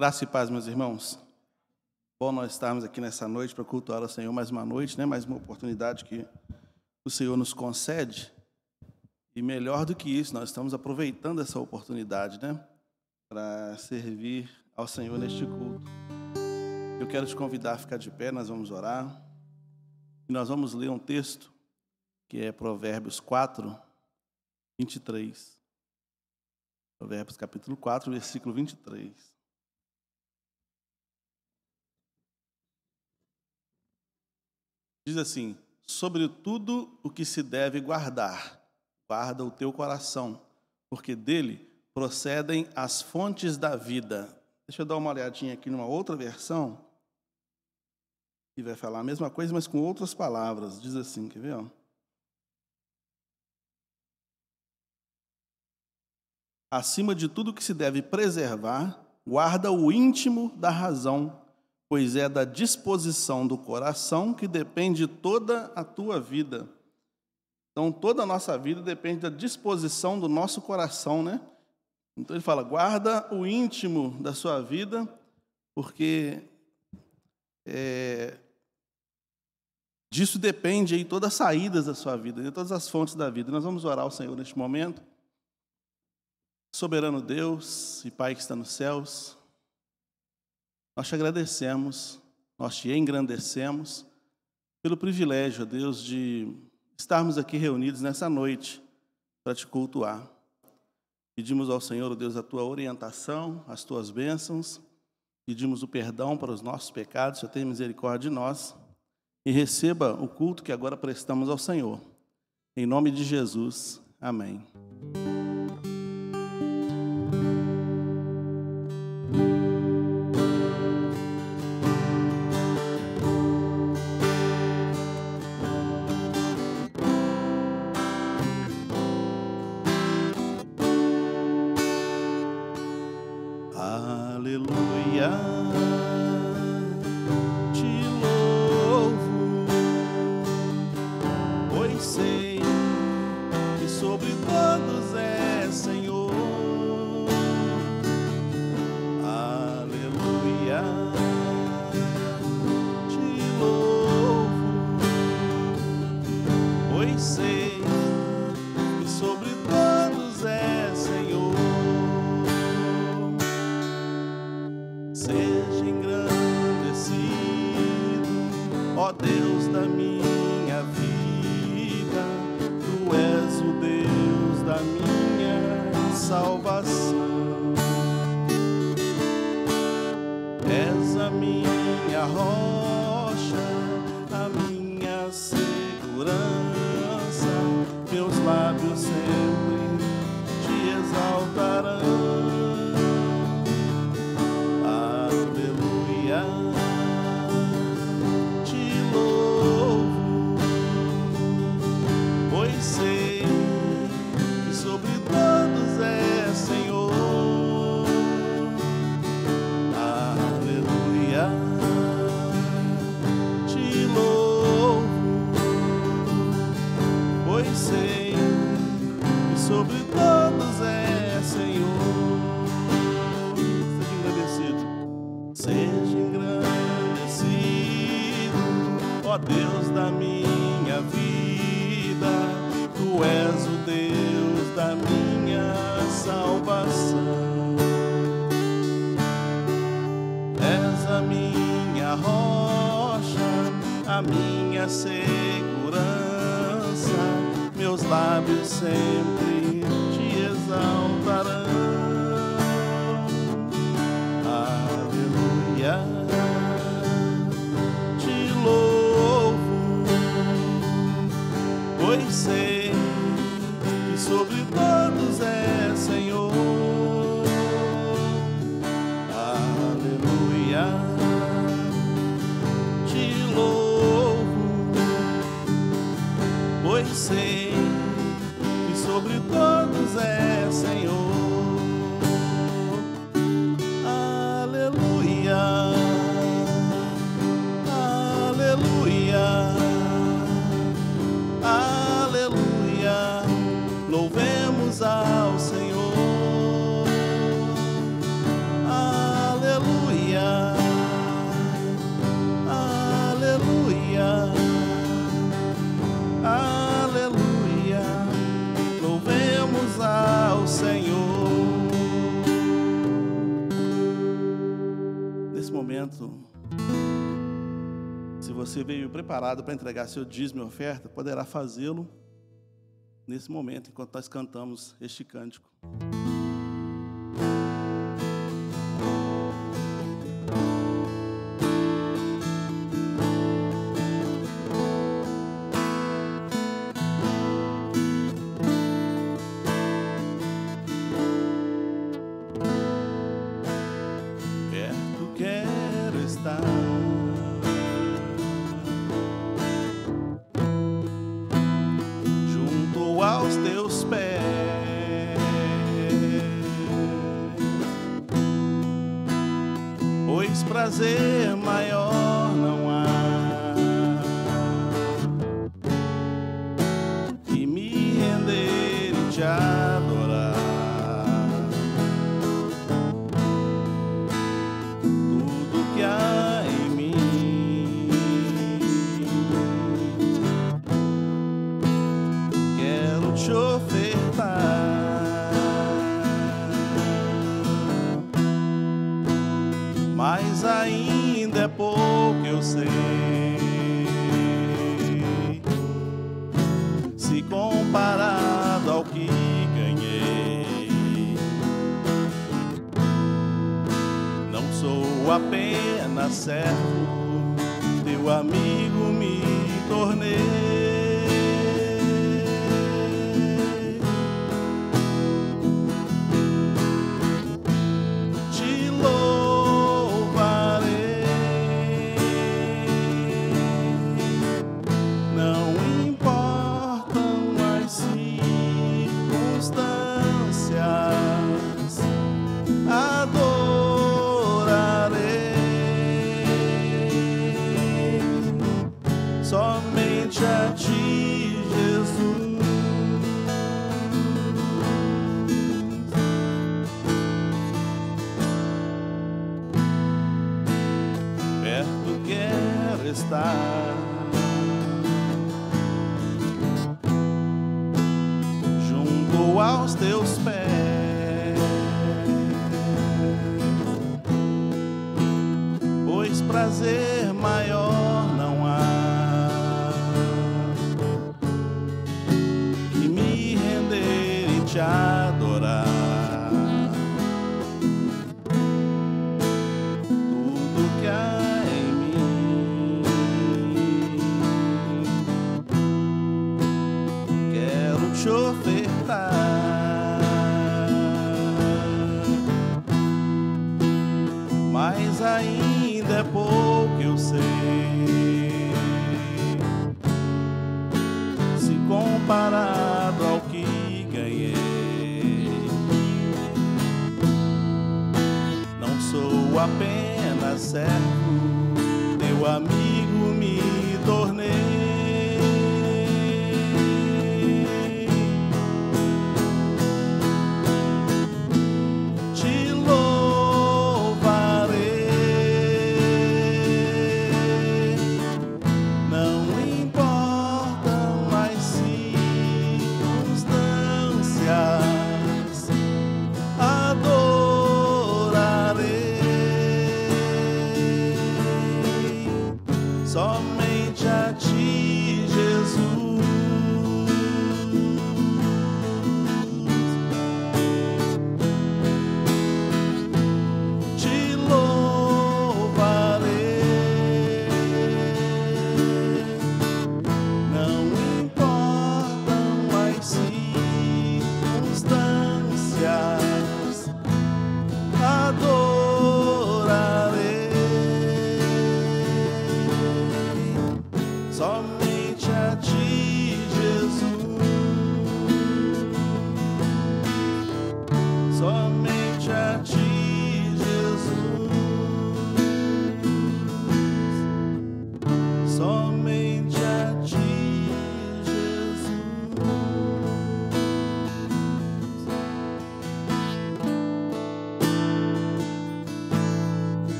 Graça e paz, meus irmãos. Bom nós estarmos aqui nessa noite para cultuar ao Senhor mais uma noite, né? Mais uma oportunidade que o Senhor nos concede. E melhor do que isso, nós estamos aproveitando essa oportunidade, né? Para servir ao Senhor neste culto. Eu quero te convidar a ficar de pé, nós vamos orar. E nós vamos ler um texto que é Provérbios 4, 23. Provérbios capítulo 4, versículo 23. Diz assim: sobre tudo o que se deve guardar, guarda o teu coração, porque dele procedem as fontes da vida. Deixa eu dar uma olhadinha aqui numa outra versão, que vai falar a mesma coisa, mas com outras palavras. Diz assim, quer ver? Acima de tudo que se deve preservar, guarda o íntimo da razão, pois é da disposição do coração que depende toda a tua vida. Então, toda a nossa vida depende da disposição do nosso coração, né? Então, ele fala, guarda o íntimo da sua vida, porque disso depende aí todas as saídas da sua vida, de todas as fontes da vida. Nós vamos orar ao Senhor neste momento. Soberano Deus e Pai que está nos céus, nós te agradecemos, nós te engrandecemos pelo privilégio, ó Deus, de estarmos aqui reunidos nessa noite para te cultuar. Pedimos ao Senhor, ó Deus, a tua orientação, as tuas bênçãos, pedimos o perdão para os nossos pecados, Senhor, tenha misericórdia de nós e receba o culto que agora prestamos ao Senhor. Em nome de Jesus, amém. Seja engrandecido, ó Deus da minha vida, Tu és o Deus da minha salvação. És a minha rocha, a minha segurança, meus lábios sempre Te exaltarão. Te louvo, pois sei que sobre todos é Senhor. Aleluia. Te louvo, pois sei que sobre todos é Senhor. Aleluia, louvemos ao Senhor. Aleluia, aleluia, aleluia, louvemos ao Senhor. Nesse momento, se você veio preparado para entregar seu dízimo e oferta, poderá fazê-lo nesse momento, enquanto nós cantamos este cântico. Perto quero estar, aos Teus pés, pois prazer maior não há que me render e Te adorar. Tudo que há em mim quero Te ofertar, mas ainda é pouco, eu sei, se comparado ao que ganhei. Não sou apenas servo, Teu amigo me tornei. Somente a Ti, Jesus. Perto quero estar, junto aos Teus pés, pois prazer maior não há Te adorar. Tudo que há em mim quero Te ofertar, mas ainda é pouco, eu sei, se comparado ao que ganhei. Não sou apenas servo, Teu amigo me tornei. Te louvarei,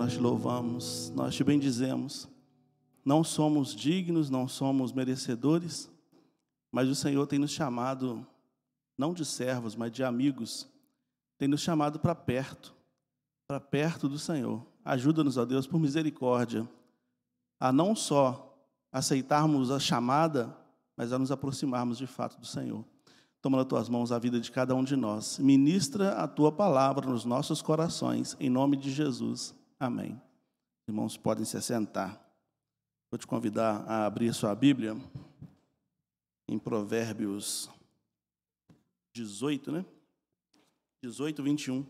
nós te louvamos, nós te bendizemos. Não somos dignos, não somos merecedores, mas o Senhor tem nos chamado, não de servos, mas de amigos, tem nos chamado para perto do Senhor. Ajuda-nos, ó Deus, por misericórdia, a não só aceitarmos a chamada, mas a nos aproximarmos de fato do Senhor. Toma nas tuas mãos a vida de cada um de nós. Ministra a tua palavra nos nossos corações, em nome de Jesus. Amém. Irmãos, podem se assentar. Vou te convidar a abrir sua Bíblia em Provérbios 18, né? 18, 21.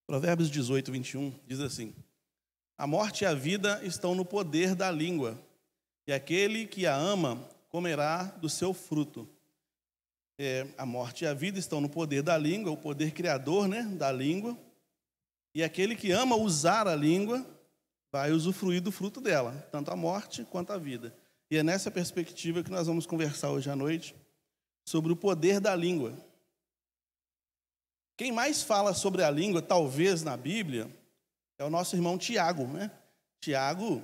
Provérbios 18, 21 diz assim: a morte e a vida estão no poder da língua, e aquele que a ama comerá do seu fruto. A morte e a vida estão no poder da língua, o poder criador, né, da língua, e aquele que ama usar a língua vai usufruir do fruto dela, tanto a morte quanto a vida. E é nessa perspectiva que nós vamos conversar hoje à noite, sobre o poder da língua. Quem mais fala sobre a língua, talvez, na Bíblia, é o nosso irmão Tiago, né? Tiago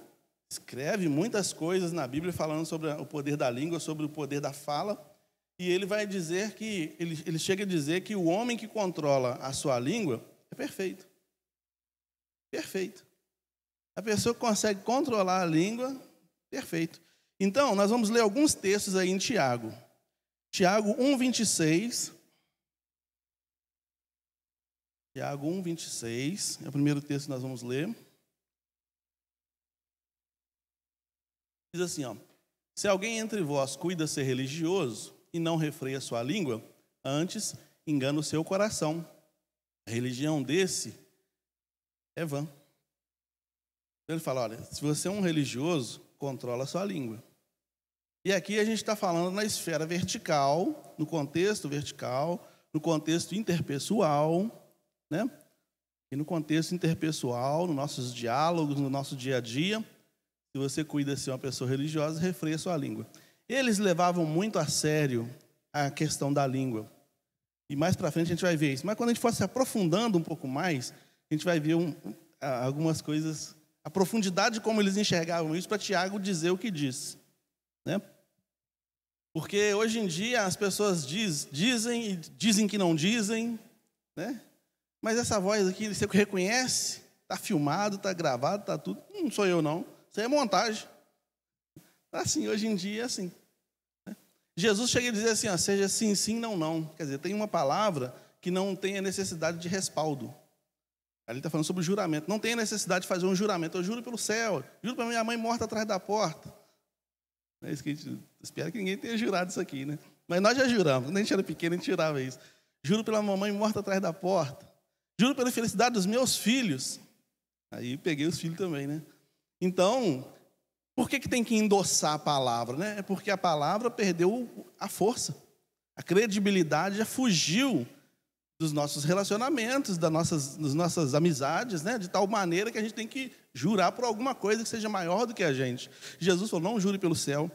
escreve muitas coisas na Bíblia falando sobre o poder da língua, sobre o poder da fala, e ele vai dizer que, ele chega a dizer que o homem que controla a sua língua é perfeito. Perfeito. A pessoa que consegue controlar a língua, perfeito. Então, nós vamos ler alguns textos aí em Tiago. Tiago 1, 26... Tiago 1, 26, é o primeiro texto que nós vamos ler. Diz assim, ó: se alguém entre vós cuida ser religioso e não refreia sua língua, antes engana o seu coração. A religião desse é vã. Ele fala, olha, se você é um religioso, controla a sua língua. E aqui a gente está falando na esfera vertical, no contexto vertical, no contexto interpessoal, né? E no contexto interpessoal, nos nossos diálogos, no nosso dia a dia, se você cuida de ser uma pessoa religiosa, refreia sua língua. Eles levavam muito a sério a questão da língua. E mais para frente a gente vai ver isso. Mas quando a gente for se aprofundando um pouco mais, a gente vai ver algumas coisas, a profundidade de como eles enxergavam isso, para Tiago dizer o que diz, né? Porque hoje em dia as pessoas dizem e dizem que não dizem, né? Mas essa voz aqui, você reconhece, está filmado, está gravado, está tudo. Não sou eu, não. Isso aí é montagem. Assim, hoje em dia é assim. Né? Jesus chega a dizer assim, ó, seja sim, sim, não, não. Quer dizer, tem uma palavra que não tem a necessidade de respaldo. Ali está falando sobre o juramento. Não tem a necessidade de fazer um juramento. Eu juro pelo céu, juro para minha mãe morta atrás da porta. É isso que a gente, espero que ninguém tenha jurado isso aqui, né? Mas nós já juramos. Quando a gente era pequeno, a gente jurava isso. Juro pela mamãe morta atrás da porta. Juro pela felicidade dos meus filhos. Aí peguei os filhos também, né? Então, por que tem que endossar a palavra, né? É porque a palavra perdeu a força. A credibilidade já fugiu dos nossos relacionamentos, das nossas amizades, né? De tal maneira que a gente tem que jurar por alguma coisa que seja maior do que a gente. Jesus falou, não jure pelo céu.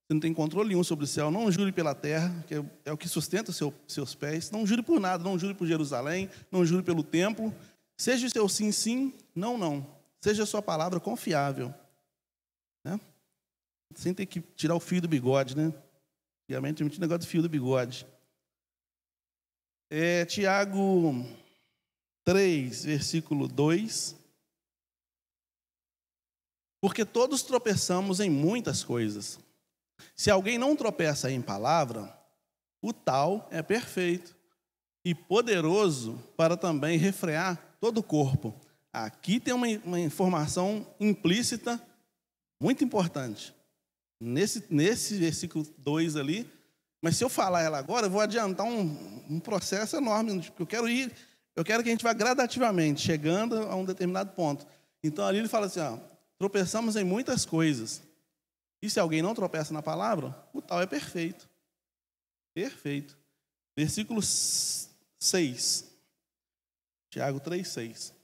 Você não tem controle nenhum sobre o céu. Não jure pela terra, que é o que sustenta os seus pés. Não jure por nada. Não jure por Jerusalém. Não jure pelo templo. Seja o seu sim, sim, não, não. Seja a sua palavra confiável. Né? Sem ter que tirar o fio do bigode, né? Antigamente tinha negócio do fio do bigode. Tiago 3, versículo 2. Porque todos tropeçamos em muitas coisas. Se alguém não tropeça em palavra, o tal é perfeito e poderoso para também refrear todo o corpo. Aqui tem uma informação implícita muito importante. Nesse versículo 2 ali, mas se eu falar ela agora, eu vou adiantar um processo enorme. Eu quero que a gente vá gradativamente, chegando a um determinado ponto. Então ali ele fala assim, ó, tropeçamos em muitas coisas. E se alguém não tropeça na palavra, o tal é perfeito. Perfeito. Versículo 6. Tiago 3, 6.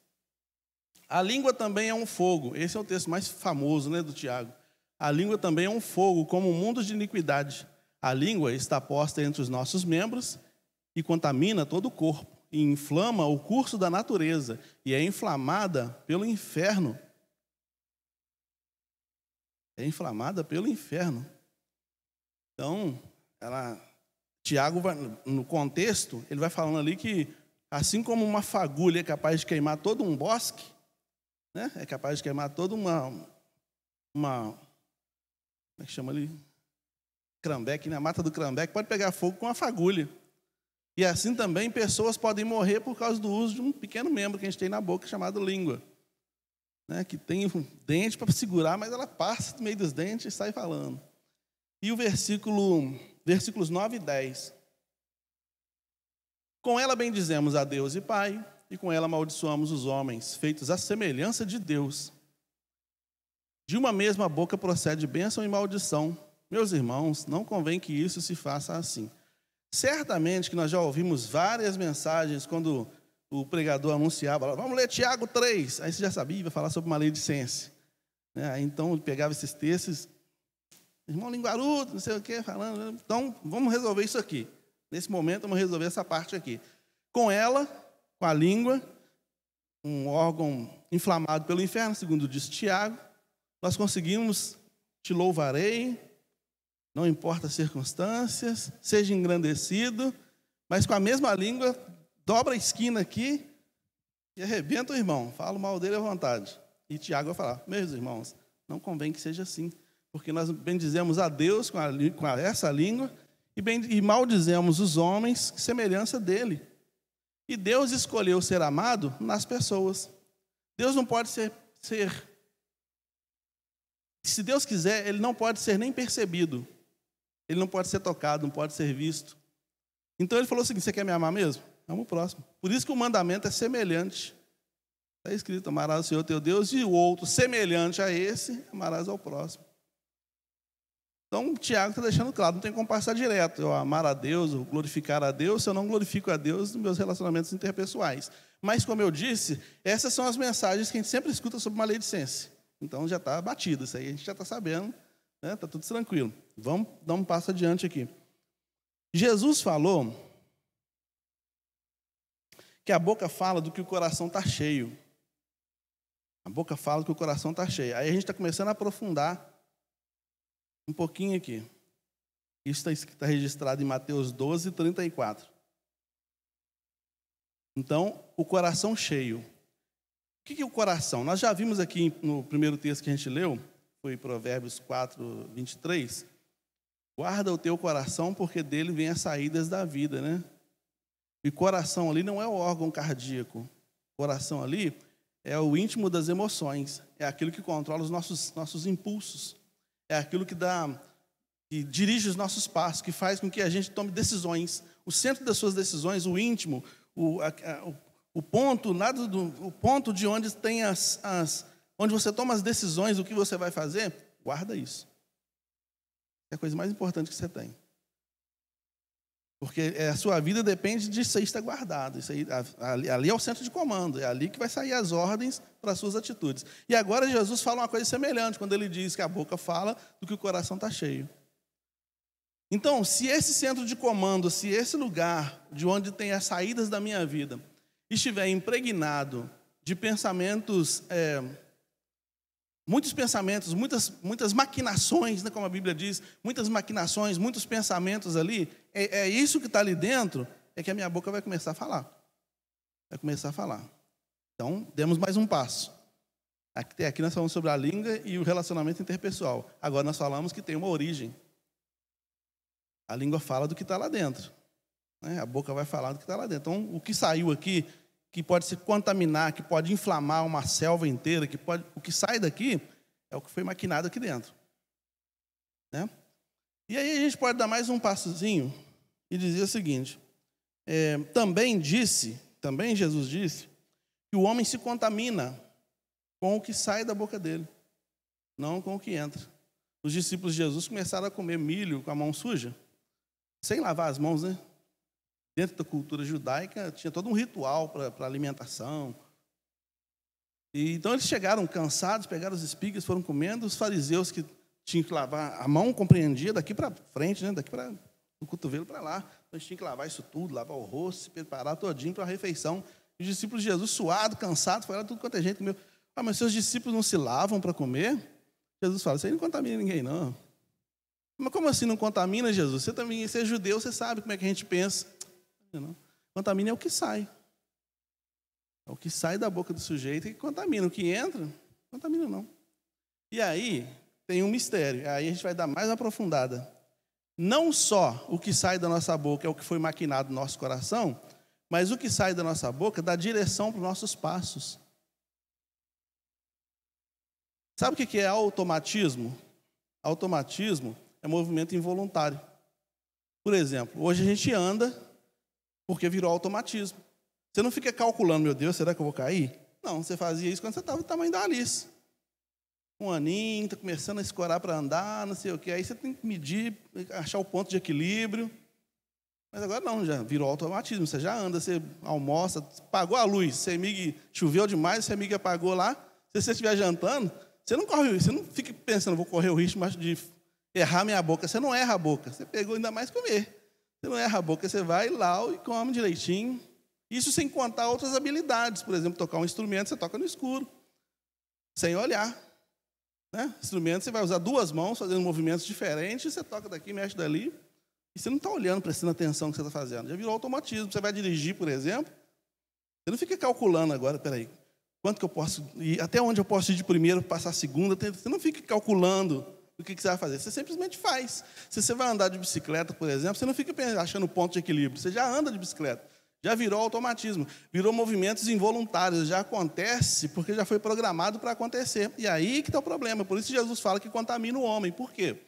A língua também é um fogo. Esse é o texto mais famoso, né, do Tiago. A língua também é um fogo, como um mundo de iniquidade. A língua está posta entre os nossos membros e contamina todo o corpo, e inflama o curso da natureza, e é inflamada pelo inferno. É inflamada pelo inferno. Então, Tiago, no contexto, ele vai falando ali que, assim como uma fagulha é capaz de queimar todo um bosque, né? É capaz de queimar toda como é que chama ali? Crambeque, né? A mata do crambeque pode pegar fogo com uma fagulha. E assim também pessoas podem morrer por causa do uso de um pequeno membro que a gente tem na boca, chamado língua, né? Que tem um dente para segurar, mas ela passa no meio dos dentes e sai falando. E o versículos 9 e 10. Com ela bendizemos a Deus e Pai, e com ela amaldiçoamos os homens, feitos à semelhança de Deus. De uma mesma boca procede bênção e maldição. Meus irmãos, não convém que isso se faça assim. Certamente que nós já ouvimos várias mensagens quando o pregador anunciava, vamos ler Tiago 3, aí você já sabia, vai falar sobre maledicência. Né? Então ele pegava esses textos, irmão linguarudo, não sei o que, falando, então vamos resolver isso aqui. Nesse momento vamos resolver essa parte aqui. Com ela, com a língua, um órgão inflamado pelo inferno, segundo diz Tiago, nós conseguimos, te louvarei, não importa as circunstâncias, seja engrandecido, mas com a mesma língua, dobra a esquina aqui e arrebenta o irmão, fala mal dele à vontade. E Tiago vai falar, meus irmãos, não convém que seja assim, porque nós bendizemos a Deus com essa língua e maldizemos os homens, semelhança dele. E Deus escolheu ser amado nas pessoas. Deus não pode ser... Se Deus quiser, ele não pode ser nem percebido. Ele não pode ser tocado, não pode ser visto. Então ele falou o seguinte, você quer me amar mesmo? Ama o próximo. Por isso que o mandamento é semelhante. Está escrito, amarás o Senhor teu Deus, e o outro, semelhante a esse, amarás ao próximo. Então, o Tiago está deixando claro, não tem como passar direto. Eu amar a Deus, eu glorificar a Deus, se eu não glorifico a Deus nos meus relacionamentos interpessoais. Mas, como eu disse, essas são as mensagens que a gente sempre escuta sobre maledicência. Então, já está batido, isso aí a gente já está sabendo, né? Está tudo tranquilo. Vamos dar um passo adiante aqui. Jesus falou que a boca fala do que o coração está cheio. A boca fala do que o coração está cheio. Aí a gente está começando a aprofundar um pouquinho aqui. Isso está registrado em Mateus 12, 34. Então, o coração cheio. O que é o coração? Nós já vimos aqui no primeiro texto que a gente leu, foi Provérbios 4, 23. Guarda o teu coração, porque dele vem as saídas da vida, né? E coração ali não é o órgão cardíaco. Coração ali é o íntimo das emoções. É aquilo que controla os nossos impulsos. É aquilo que dirige os nossos passos, que faz com que a gente tome decisões. O centro das suas decisões, o íntimo, o ponto de onde tem onde você toma as decisões do que você vai fazer, guarda isso. É a coisa mais importante que você tem. Porque a sua vida depende disso aí estar guardado. Isso aí, ali é o centro de comando, é ali que vai sair as ordens para as suas atitudes. E agora Jesus fala uma coisa semelhante, quando ele diz que a boca fala do que o coração está cheio. Então, se esse centro de comando, se esse lugar de onde tem as saídas da minha vida estiver impregnado de pensamentos, muitos pensamentos, muitas maquinações, né, como a Bíblia diz, muitas maquinações, muitos pensamentos ali, é isso que está ali dentro, é que a minha boca vai começar a falar. Vai começar a falar. Então, demos mais um passo. Aqui nós falamos sobre a língua e o relacionamento interpessoal. Agora nós falamos que tem uma origem. A língua fala do que está lá dentro. Né? A boca vai falar do que está lá dentro. Então, o que saiu aqui, que pode se contaminar, que pode inflamar uma selva inteira, o que sai daqui é o que foi maquinado aqui dentro. Né? E aí a gente pode dar mais um passozinho e dizer o seguinte, também Jesus disse, que o homem se contamina com o que sai da boca dele, não com o que entra. Os discípulos de Jesus começaram a comer milho com a mão suja, sem lavar as mãos, né? Dentro da cultura judaica, tinha todo um ritual para alimentação. E então eles chegaram cansados, pegaram as espigas, foram comendo. Os fariseus que tinham que lavar a mão compreendia daqui para frente, né? Daqui para o cotovelo para lá. Então eles tinham que lavar isso tudo, lavar o rosto, se preparar todinho para a refeição. E os discípulos de Jesus, suados, cansados, falaram tudo quanto é gente comeu. Mas seus discípulos não se lavam para comer? Jesus fala, isso aí não contamina ninguém, não. Mas como assim não contamina, Jesus? Você é judeu, você sabe como é que a gente pensa. Não. Contamina é o que sai. É o que sai da boca do sujeito que contamina. O que entra, não contamina não. E aí, tem um mistério. Aí a gente vai dar mais aprofundada. Não só o que sai da nossa boca é o que foi maquinado no nosso coração, mas o que sai da nossa boca dá direção para os nossos passos. Sabe o que é automatismo? Automatismo é movimento involuntário. Por exemplo, hoje a gente anda porque virou automatismo. Você não fica calculando, meu Deus, será que eu vou cair? Não, você fazia isso quando você estava do tamanho da Alice. Um aninho, está começando a escorar para andar, não sei o quê. Aí você tem que medir, achar o ponto de equilíbrio. Mas agora não, já virou automatismo. Você já anda, você almoça, apagou a luz, seu amigo choveu demais, seu amigo apagou lá. Se você estiver jantando, você não corre, você não fica pensando, vou correr o risco de errar minha boca. Você não erra a boca, você pegou ainda mais comer. Você não erra a boca, você vai lá e come direitinho. Isso sem contar outras habilidades. Por exemplo, tocar um instrumento, você toca no escuro, sem olhar. Né? Instrumento, você vai usar duas mãos, fazendo movimentos diferentes, você toca daqui, mexe dali, e você não está olhando, prestando atenção no que você está fazendo. Já virou automatismo. Você vai dirigir, por exemplo, você não fica calculando agora, peraí, quanto que eu posso ir, até onde eu posso ir de primeiro, passar a segunda, você não fica calculando o que você vai fazer, você simplesmente faz. Se você vai andar de bicicleta, por exemplo, você não fica achando o ponto de equilíbrio, você já anda de bicicleta. Já virou automatismo, virou movimentos involuntários, já acontece porque já foi programado para acontecer. E aí que está o problema, por isso Jesus fala que contamina o homem. Por quê?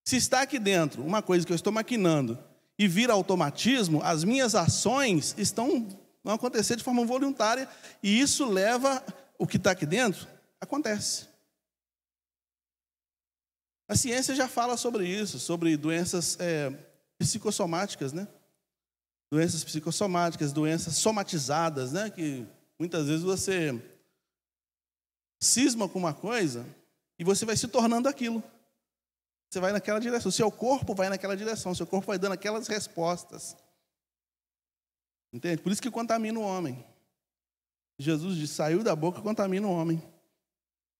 Se está aqui dentro uma coisa que eu estou maquinando e vira automatismo, as minhas ações vão acontecer de forma voluntária e isso leva o que está aqui dentro, acontece. A ciência já fala sobre isso, sobre doenças psicossomáticas, né? Doenças psicossomáticas, doenças somatizadas, né? Que muitas vezes você cisma com uma coisa e você vai se tornando aquilo. Você vai naquela direção, seu corpo vai naquela direção, seu corpo vai dando aquelas respostas. Entende? Por isso que contamina o homem. Jesus disse, saiu da boca, contamina o homem.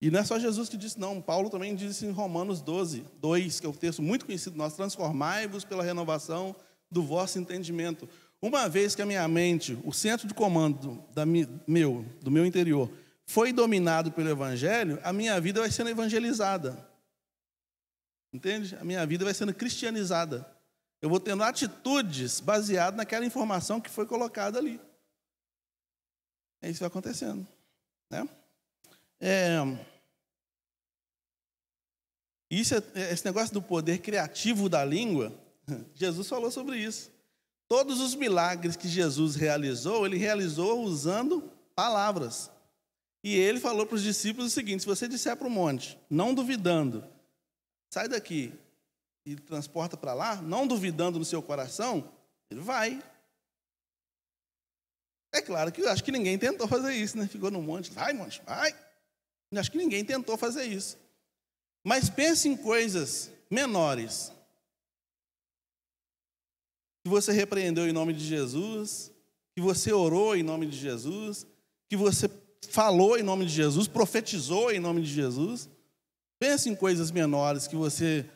E não é só Jesus que disse, não. Paulo também disse em Romanos 12, 2, que é um texto muito conhecido nosso, transformai-vos pela renovação do vosso entendimento. Uma vez que a minha mente, o centro de comando do meu interior, foi dominado pelo Evangelho, a minha vida vai sendo evangelizada. Entende? A minha vida vai sendo cristianizada. Eu vou tendo atitudes baseadas naquela informação que foi colocada ali. É isso que vai acontecendo. Né? Esse negócio do poder criativo da língua, Jesus falou sobre isso. Todos os milagres que Jesus realizou, ele realizou usando palavras. E ele falou para os discípulos o seguinte, se você disser para o monte, não duvidando, sai daqui e transporta para lá, não duvidando no seu coração, ele vai. É claro que eu acho que ninguém tentou fazer isso, né? Ficou no monte, vai. Eu acho que ninguém tentou fazer isso. Mas pense em coisas menores. Que você repreendeu em nome de Jesus, que você orou em nome de Jesus, que você falou em nome de Jesus, profetizou em nome de Jesus. Pense em coisas menores que você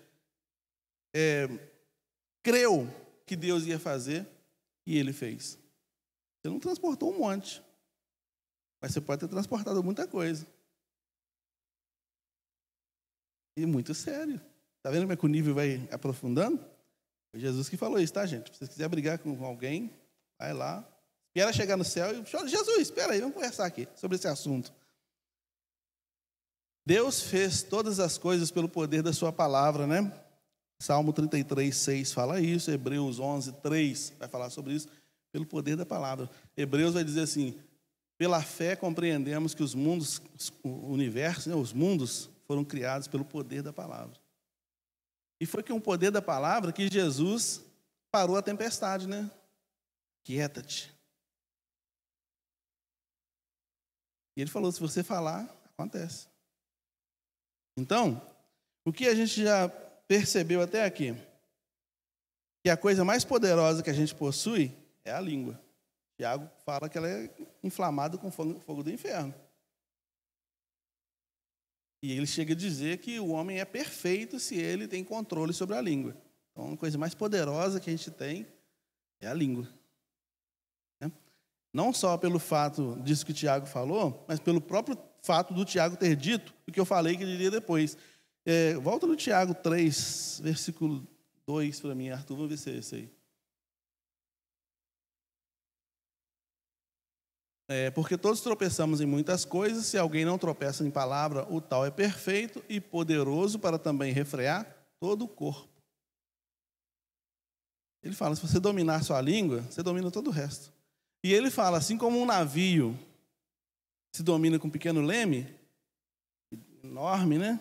creu que Deus ia fazer e Ele fez. Você não transportou um monte, mas você pode ter transportado muita coisa. E muito sério. Está vendo como é que o nível vai aprofundando? Foi Jesus que falou isso, tá, gente? Se você quiser brigar com alguém, vai lá. Espera chegar no céu e chora, Jesus, espera aí, vamos conversar aqui sobre esse assunto. Deus fez todas as coisas pelo poder da sua palavra, né? Salmo 33, 6 fala isso, Hebreus 11, 3 vai falar sobre isso, pelo poder da palavra. Hebreus vai dizer assim, pela fé compreendemos que os mundos, o universo, né, os mundos foram criados pelo poder da palavra. E foi com o poder da palavra que Jesus parou a tempestade, né? Quieta-te. E ele falou, se você falar, acontece. Então, o que a gente já percebeu até aqui? Que a coisa mais poderosa que a gente possui é a língua. Tiago fala que ela é inflamada com fogo do inferno. E ele chega a dizer que o homem é perfeito se ele tem controle sobre a língua. Então, a coisa mais poderosa que a gente tem é a língua. Não só pelo fato disso que o Tiago falou, mas pelo próprio fato do Tiago ter dito o que eu falei que ele diria depois. Volta no Tiago 3, versículo 2 para mim, Arthur, vamos ver se é esse aí. Porque todos tropeçamos em muitas coisas, se alguém não tropeça em palavra, o tal é perfeito e poderoso para também refrear todo o corpo. Ele fala, se você dominar a sua língua, você domina todo o resto. E ele fala, assim como um navio se domina com um pequeno leme, enorme, né?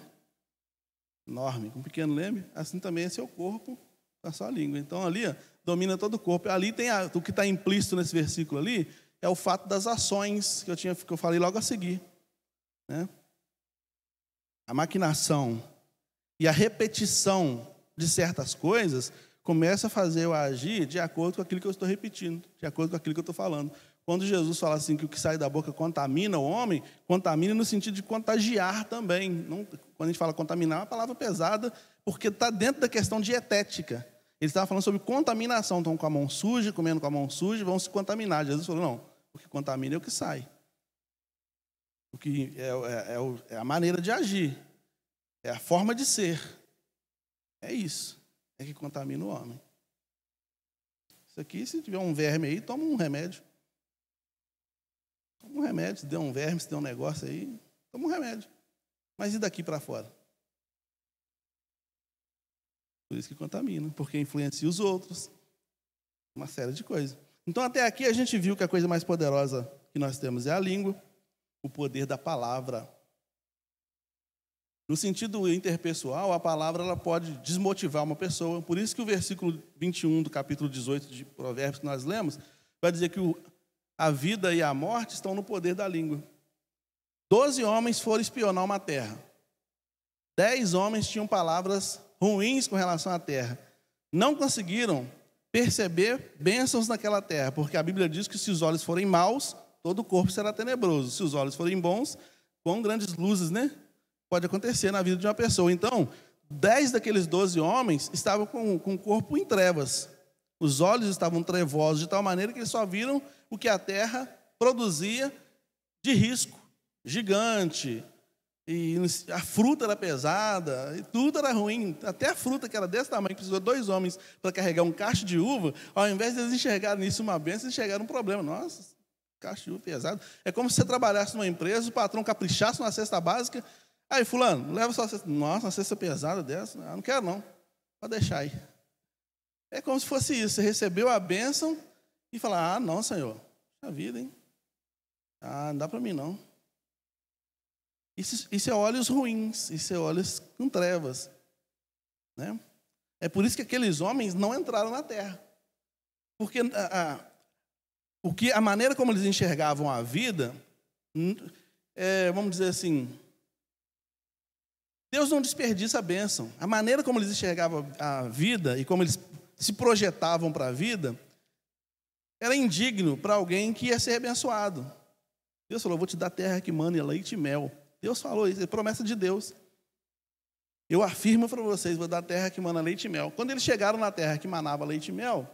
Enorme, com um pequeno leme, assim também é seu corpo com a sua língua. Então ali, domina todo o corpo. Ali tem o que está implícito nesse versículo ali, é o fato das ações que eu falei logo a seguir. Né? A maquinação e a repetição de certas coisas começa a fazer eu agir de acordo com aquilo que eu estou repetindo, de acordo com aquilo que eu estou falando. Quando Jesus fala assim que o que sai da boca contamina o homem, contamina no sentido de contagiar também. Não, quando a gente fala contaminar, é uma palavra pesada, porque está dentro da questão dietética. Ele estava falando sobre contaminação, estão com a mão suja, comendo com a mão suja, vão se contaminar. Jesus falou, não, o que contamina é o que sai. O que é a maneira de agir, é a forma de ser. É isso, é que contamina o homem. Isso aqui, se tiver um verme aí, toma um remédio. Toma um remédio, se der um verme, se der um negócio aí, toma um remédio. Mas e daqui para fora? Por isso que contamina, porque influencia os outros. Uma série de coisas. Então, até aqui a gente viu que a coisa mais poderosa que nós temos é a língua, o poder da palavra. No sentido interpessoal, a palavra ela pode desmotivar uma pessoa. Por isso que o versículo 21 do capítulo 18 de Provérbios que nós lemos, vai dizer que a vida e a morte estão no poder da língua. 12 homens foram espionar uma terra. 10 homens tinham palavras ruins com relação à terra. Não conseguiram perceber bênçãos naquela terra, porque a Bíblia diz que se os olhos forem maus, todo o corpo será tenebroso. Se os olhos forem bons, com grandes luzes, né? Pode acontecer na vida de uma pessoa. Então, 10 daqueles 12 homens estavam com o corpo em trevas. Os olhos estavam trevosos, de tal maneira que eles só viram o que a terra produzia de risco gigante. E a fruta era pesada, e tudo era ruim. Até a fruta, que era desse tamanho, que precisou 2 homens para carregar um cacho de uva, ao invés de eles enxergarem nisso uma bênção, eles enxergaram um problema. Nossa, cacho de uva pesado. É como se você trabalhasse numa empresa, o patrão caprichasse numa cesta básica. Aí, fulano, leva sua cesta. Nossa, uma cesta pesada dessa? Não quero não, pode deixar aí. É como se fosse isso, você recebeu a bênção e fala, não, Senhor, a vida, hein? Não dá para mim não. Isso é olhos ruins, isso é olhos com trevas. Né? É por isso que aqueles homens não entraram na terra. Porque a maneira como eles enxergavam a vida, vamos dizer assim, Deus não desperdiça a bênção. A maneira como eles enxergavam a vida e como eles se projetavam para a vida, era indigno para alguém que ia ser abençoado. Deus falou, vou te dar terra que mana leite e mel. Deus falou isso, é promessa de Deus. Eu afirmo para vocês, vou dar terra que mana leite e mel. Quando eles chegaram na terra que manava leite e mel,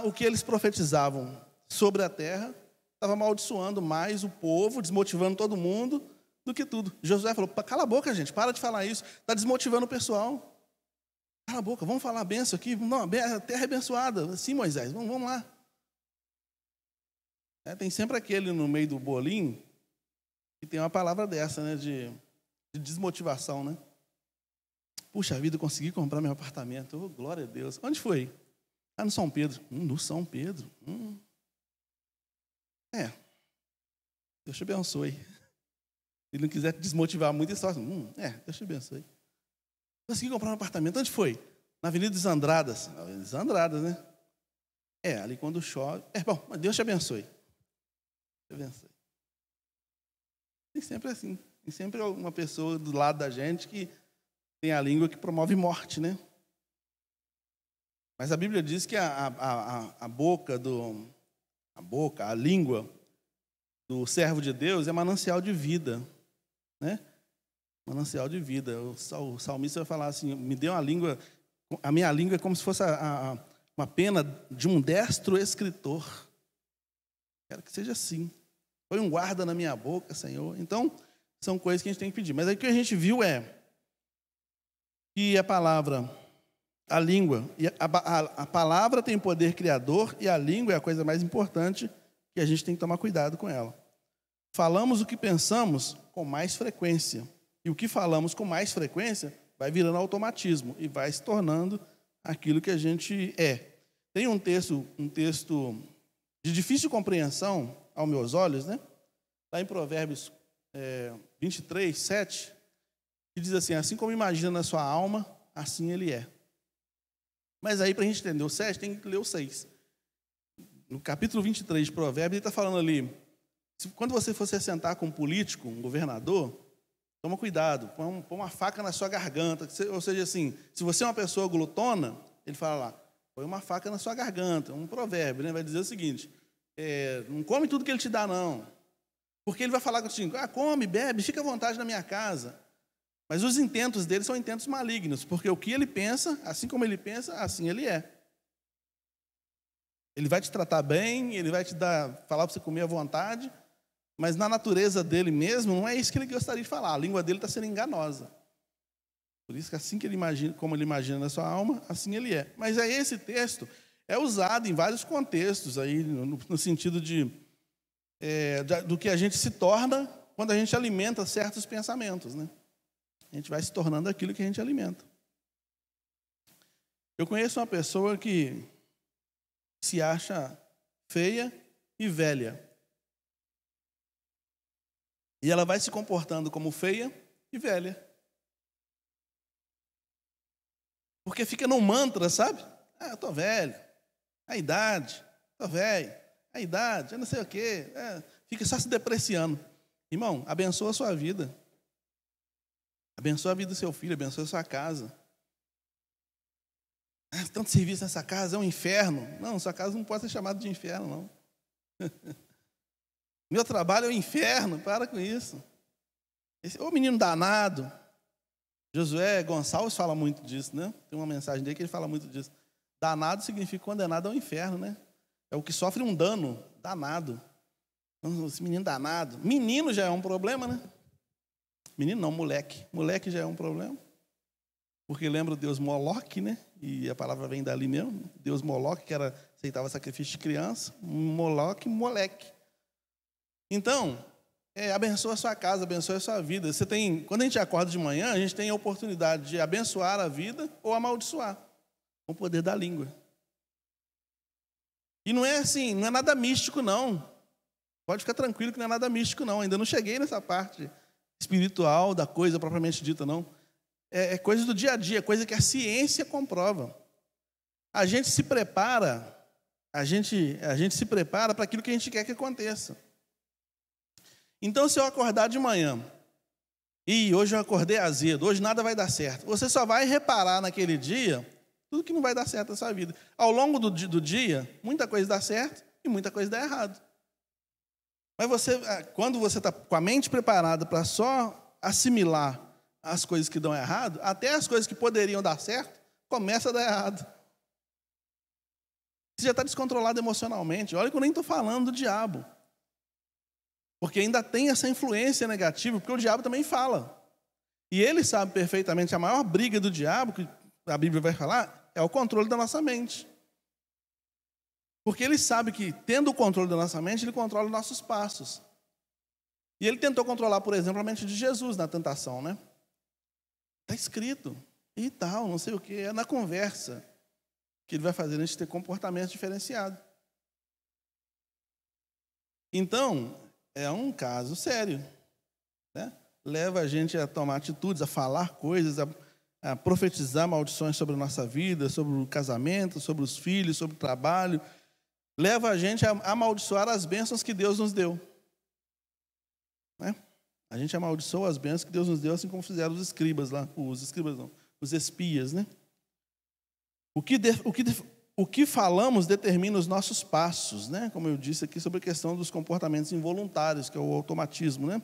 o que eles profetizavam sobre a terra estava amaldiçoando mais o povo, desmotivando todo mundo, do que tudo. Josué falou, cala a boca, gente, para de falar isso, está desmotivando o pessoal. Cala a boca, vamos falar a benção aqui. Não, a terra é abençoada. Sim, Moisés, vamos lá. Tem sempre aquele no meio do bolinho que tem uma palavra dessa, né, de desmotivação, né? Puxa vida, eu consegui comprar meu apartamento. Oh, glória a Deus. Onde foi? No São Pedro. No São Pedro. Deus te abençoe. Se não quiser te desmotivar muito, só Deus te abençoe. Consegui comprar um apartamento. Onde foi? Na Avenida dos Andradas. Dos Andradas, né? Ali quando chove. Bom, Deus te abençoe. Te abençoe. Tem sempre assim. Tem sempre uma pessoa do lado da gente que tem a língua que promove morte, né? Mas a Bíblia diz que a língua do servo de Deus é manancial de vida, né? Manancial de vida. O salmista vai falar assim: me deu uma língua, a minha língua é como se fosse uma pena de um destro escritor. Quero que seja assim. Põe um guarda na minha boca, Senhor. Então, são coisas que a gente tem que pedir. Mas aí o que a gente viu é que a palavra, a língua, a palavra tem poder criador e a língua é a coisa mais importante que a gente tem que tomar cuidado com ela. Falamos o que pensamos com mais frequência. E o que falamos com mais frequência vai virando automatismo e vai se tornando aquilo que a gente é. Tem um texto de difícil compreensão aos meus olhos, né? Lá em Provérbios 23, 7, que diz assim: assim como imagina na sua alma, assim ele é. Mas aí, para a gente entender o 7, tem que ler o 6. No capítulo 23 de Provérbios, ele está falando ali: quando você for se sentar com um político, um governador, toma cuidado, põe uma faca na sua garganta. Ou seja, assim, se você é uma pessoa glutona, ele fala lá, põe uma faca na sua garganta. Um provérbio, né? Vai dizer o seguinte: não come tudo que ele te dá, não. Porque ele vai falar assim: come, bebe, fica à vontade na minha casa. Mas os intentos dele são intentos malignos, porque o que ele pensa, assim como ele pensa, assim ele é. Ele vai te tratar bem, ele vai te falar para você comer à vontade, mas na natureza dele mesmo, não é isso que ele gostaria de falar. A língua dele está sendo enganosa. Por isso que assim que ele imagina, como ele imagina na sua alma, assim ele é. Mas aí esse texto é usado em vários contextos, aí, no sentido do que a gente se torna quando a gente alimenta certos pensamentos, né? A gente vai se tornando aquilo que a gente alimenta. Eu conheço uma pessoa que se acha feia e velha. E ela vai se comportando como feia e velha. Porque fica num mantra, sabe? Eu tô velho. A idade. Tô velho. A idade. Eu não sei o quê. Fica só se depreciando. Irmão, abençoa a sua vida. Abençoa a vida do seu filho. Abençoa a sua casa. Tanto serviço nessa casa, é um inferno. Não, sua casa não pode ser chamada de inferno, não. Meu trabalho é um inferno, para com isso. Ô menino danado. Josué Gonçalves fala muito disso, né? Tem uma mensagem dele que ele fala muito disso. Danado significa condenado ao inferno, né? É o que sofre um dano danado. Esse menino danado. Menino já é um problema, né? Menino não, moleque. Moleque já é um problema. Porque lembra o deus Moloque, né? E a palavra vem dali mesmo. Deus Moloque, que aceitava sacrifício de criança. Moloque, moleque. Então, abençoa a sua casa, abençoa a sua vida. Quando a gente acorda de manhã, a gente tem a oportunidade de abençoar a vida ou amaldiçoar, com o poder da língua. E não é assim, não é nada místico, não. Pode ficar tranquilo que não é nada místico, não. Ainda não cheguei nessa parte espiritual da coisa propriamente dita, não. É coisa do dia a dia, coisa que a ciência comprova. A gente se prepara, se prepara para aquilo que a gente quer que aconteça. Então, se eu acordar de manhã, e hoje eu acordei azedo, hoje nada vai dar certo, você só vai reparar naquele dia tudo que não vai dar certo na sua vida. Ao longo do dia, muita coisa dá certo e muita coisa dá errado. Mas quando você está com a mente preparada para só assimilar as coisas que dão errado, até as coisas que poderiam dar certo, começa a dar errado. Você já está descontrolado emocionalmente. Olha que eu nem estou falando do diabo. Porque ainda tem essa influência negativa, porque o diabo também fala. E ele sabe perfeitamente, a maior briga do diabo, que a Bíblia vai falar, é o controle da nossa mente. Porque ele sabe que, tendo o controle da nossa mente, ele controla os nossos passos. E ele tentou controlar, por exemplo, a mente de Jesus na tentação, né? Está escrito, e tal, não sei o quê. É na conversa que ele vai fazer a gente ter comportamento diferenciado. Então, é um caso sério, né? Leva a gente a tomar atitudes, a falar coisas, a profetizar maldições sobre a nossa vida, sobre o casamento, sobre os filhos, sobre o trabalho. Leva a gente a amaldiçoar as bênçãos que Deus nos deu, né? A gente amaldiçoa as bênçãos que Deus nos deu, assim como fizeram os escribas lá. Os escribas não, os espias, né? O que falamos determina os nossos passos, né? Como eu disse aqui sobre a questão dos comportamentos involuntários, que é o automatismo, né?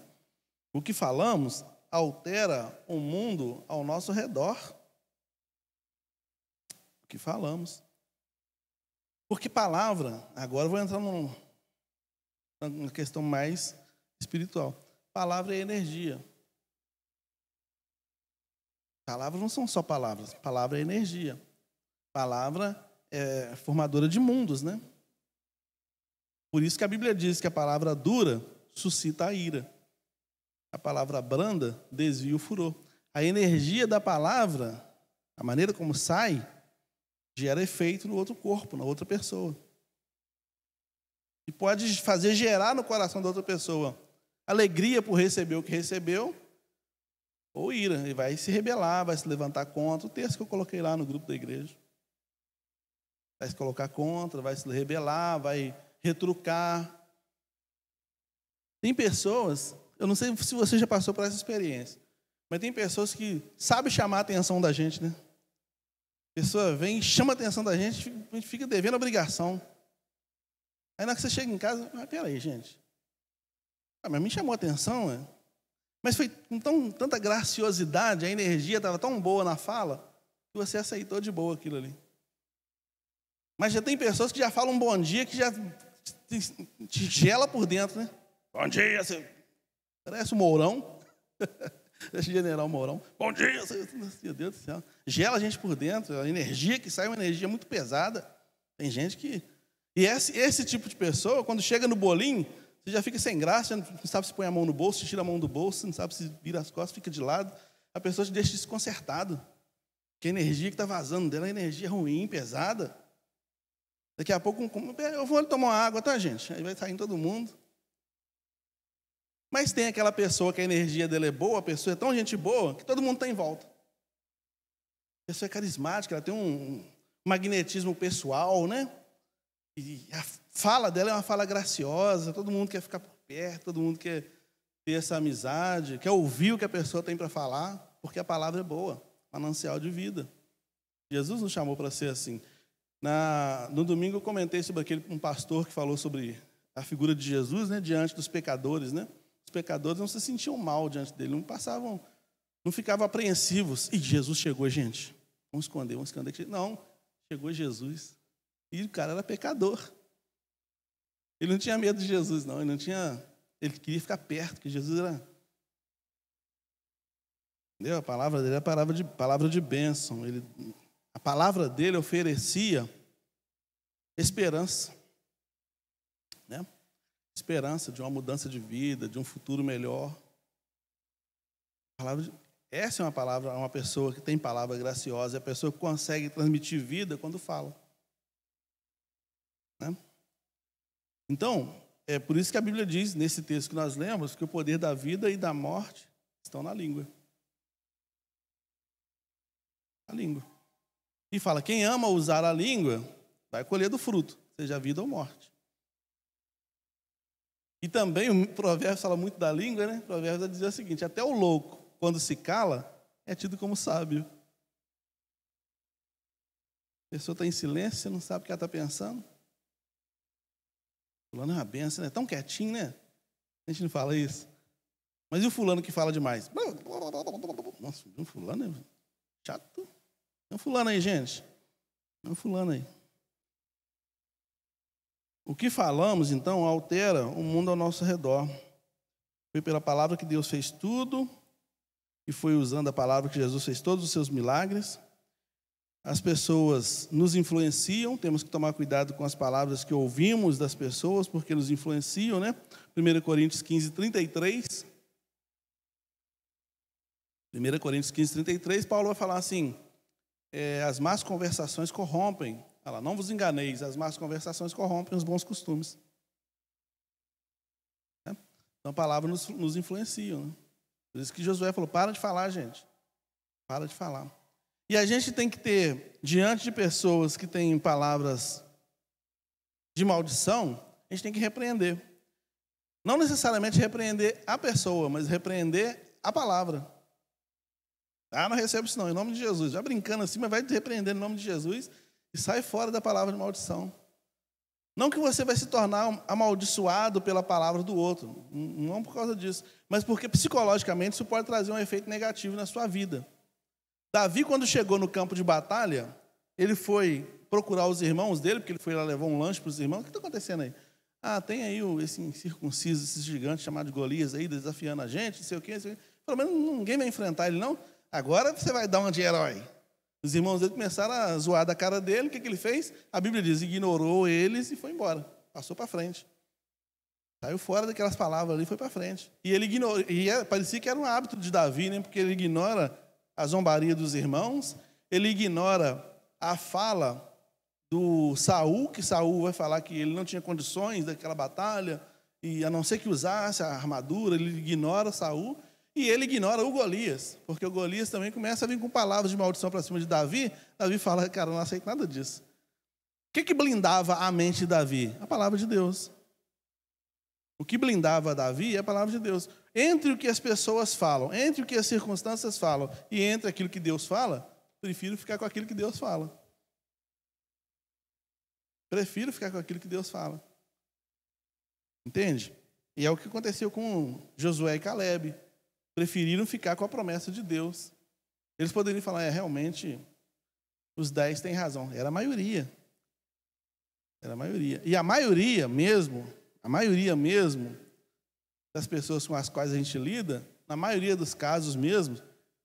O que falamos altera o mundo ao nosso redor. O que falamos. Porque palavra, agora eu vou entrar numa questão mais espiritual. Palavra é energia. Palavras não são só palavras, palavra é energia. Palavra é formadora de mundos, né? Por isso que a Bíblia diz que a palavra dura suscita a ira. A palavra branda desvia o furor. A energia da palavra, a maneira como sai, gera efeito no outro corpo, na outra pessoa. E pode fazer gerar no coração da outra pessoa alegria por receber o que recebeu, ou ira. Ele vai se rebelar, vai se levantar contra. O texto que eu coloquei lá no grupo da igreja. Vai se colocar contra, vai se rebelar, vai retrucar. Tem pessoas, eu não sei se você já passou por essa experiência, mas tem pessoas que sabem chamar a atenção da gente, né? A pessoa vem e chama a atenção da gente, a gente fica devendo obrigação. Aí na hora que você chega em casa, peraí, gente. Mas me chamou a atenção, é? Mas foi com tanta graciosidade, a energia estava tão boa na fala, que você aceitou de boa aquilo ali. Mas já tem pessoas que já falam um bom dia, que já te gela por dentro, né? Bom dia, você parece o Mourão. General Mourão. Bom dia, meu Deus do céu. Gela a gente por dentro, a energia que sai é uma energia muito pesada. Tem gente que... E esse tipo de pessoa, quando chega no bolinho, você já fica sem graça, não sabe se põe a mão no bolso, se tira a mão do bolso, não sabe se vira as costas, fica de lado. A pessoa te deixa desconcertado. Porque a energia que está vazando dela é energia ruim, pesada. Daqui a pouco, eu vou ali tomar uma água, tá, gente? Aí vai sair todo mundo. Mas tem aquela pessoa que a energia dela é boa, a pessoa é tão gente boa, que todo mundo está em volta. A pessoa é carismática, ela tem um magnetismo pessoal, né? E a fala dela é uma fala graciosa, todo mundo quer ficar por perto, todo mundo quer ter essa amizade, quer ouvir o que a pessoa tem para falar, porque a palavra é boa, manancial de vida. Jesus nos chamou para ser assim. No domingo eu comentei sobre um pastor que falou sobre a figura de Jesus, né, diante dos pecadores, né? Os pecadores não se sentiam mal diante dele, não ficavam apreensivos. E Jesus chegou, gente. Vamos esconder. Não, chegou Jesus. E o cara era pecador. Ele não tinha medo de Jesus, não. Ele queria ficar perto, porque Jesus era... Entendeu? A palavra dele era palavra de bênção. A palavra dele oferecia esperança. Né? Esperança de uma mudança de vida, de um futuro melhor. Essa é uma pessoa que tem palavra graciosa, é a pessoa que consegue transmitir vida quando fala. Né? Então, é por isso que a Bíblia diz, nesse texto que nós lemos, que o poder da vida e da morte estão na língua. A língua. E fala, quem ama usar a língua, vai colher do fruto, seja vida ou morte. E também o provérbio fala muito da língua, né? O provérbio vai dizer o seguinte, até o louco, quando se cala, é tido como sábio. A pessoa está em silêncio, você não sabe o que ela está pensando. Fulano é uma benção, né? Tão quietinho, né? A gente não fala isso. Mas e o fulano que fala demais? Nossa, um fulano é chato. Tem um fulano aí, gente. Tem um fulano aí. O que falamos, então, altera o mundo ao nosso redor. Foi pela palavra que Deus fez tudo, e foi usando a palavra que Jesus fez todos os seus milagres. As pessoas nos influenciam, temos que tomar cuidado com as palavras que ouvimos das pessoas, porque nos influenciam, né? 1 Coríntios 15, 33. 1 Coríntios 15, 33, Paulo vai falar assim, as más conversações corrompem. Fala, não vos enganeis, as más conversações corrompem os bons costumes. Então a palavra nos influencia. Né? Por isso que Josué falou, para de falar, gente. Para de falar. E a gente tem que ter, diante de pessoas que têm palavras de maldição, a gente tem que repreender. Não necessariamente repreender a pessoa, mas repreender a palavra. Ah, não recebe isso não, em nome de Jesus. Já brincando assim, mas vai te repreender em nome de Jesus e sai fora da palavra de maldição. Não que você vai se tornar amaldiçoado pela palavra do outro, não por causa disso, mas porque psicologicamente isso pode trazer um efeito negativo na sua vida. Davi, quando chegou no campo de batalha, ele foi procurar os irmãos dele, porque ele foi lá levar um lanche para os irmãos. O que está acontecendo aí? Ah, tem aí esse incircunciso, esse gigante chamado de Golias aí, desafiando a gente, não sei o quê. Pelo menos ninguém vai enfrentar ele, não. Agora você vai dar uma de herói. Os irmãos dele começaram a zoar da cara dele. O que ele fez? A Bíblia diz, ignorou eles e foi embora. Passou para frente. Saiu fora daquelas palavras ali e foi para frente. E ele ignorou. Parecia que era um hábito de Davi, né? Porque ele ignora a zombaria dos irmãos, ele ignora a fala do Saul, que Saul vai falar que ele não tinha condições daquela batalha, e a não ser que usasse a armadura, ele ignora Saul, e ele ignora o Golias, porque o Golias também começa a vir com palavras de maldição para cima de Davi. Davi fala, cara, eu não aceito nada disso. O que blindava a mente de Davi? A palavra de Deus. O que blindava Davi é a palavra de Deus. Entre o que as pessoas falam, entre o que as circunstâncias falam e entre aquilo que Deus fala, prefiro ficar com aquilo que Deus fala. Prefiro ficar com aquilo que Deus fala. Entende? E é o que aconteceu com Josué e Caleb. Preferiram ficar com a promessa de Deus. Eles poderiam falar, realmente, os 10 têm razão. Era a maioria. Era a maioria. E a maioria mesmo das pessoas com as quais a gente lida, na maioria dos casos mesmo,